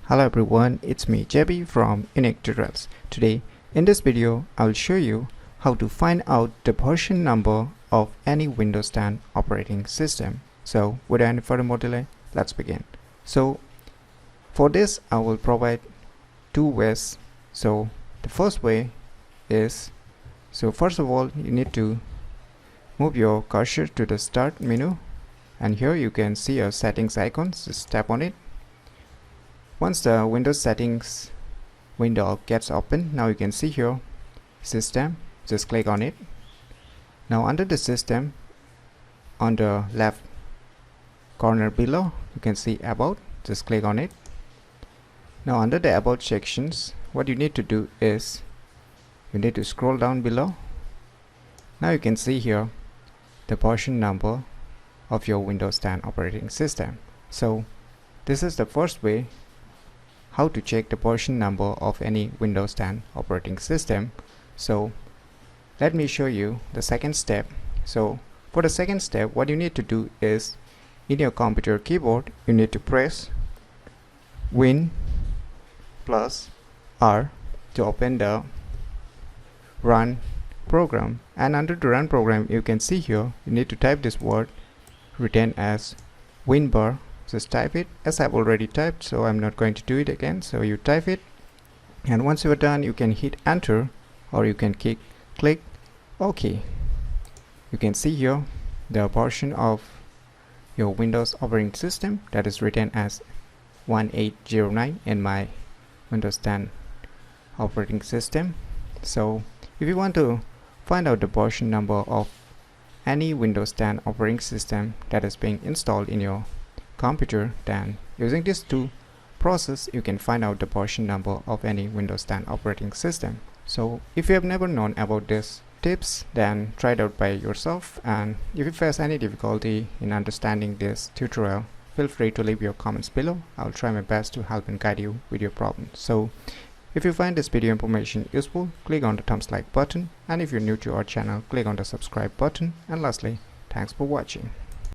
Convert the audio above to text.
Hello everyone, it's me JB from UniqueTutorials. Today in this video I'll show you how to find out the version number of any Windows 10 operating system. So without any further more delay, let's begin. So for this I will provide two ways. So the first way is, first of all you need to move your cursor to the start menu, and here you can see a settings icon. Just tap on it. Once the Windows settings window gets open, now you can see here system. Just click on it. Now under the system, on the left corner below, you can see about. Just click on it. Now under the about sections, what you need to do is you need to scroll down below. Now you can see here the version number of your Windows 10 operating system. So this is the first way how to check the version number of any Windows 10 operating system. So let me show you the second step. So for the second step, what you need to do is, in your computer keyboard you need to press Win plus R to open the run program, and under the run program you can see here you need to type this word written as WinBar. Just type it, as I've already typed, so I'm not going to do it again. So you type it, and once you're done you can hit enter, or you can click OK. You can see here the version of your Windows operating system that is written as 1809 in my Windows 10 operating system. So if you want to find out the version number of any Windows 10 operating system that is being installed in your computer, then using these two processes you can find out the version number of any Windows 10 operating system. So if you have never known about these tips, then try it out by yourself, and if you face any difficulty in understanding this tutorial, feel free to leave your comments below. I'll try my best to help and guide you with your problem. So if you find this video information useful, click on the thumbs like button, and if you're new to our channel, click on the subscribe button, and lastly, thanks for watching.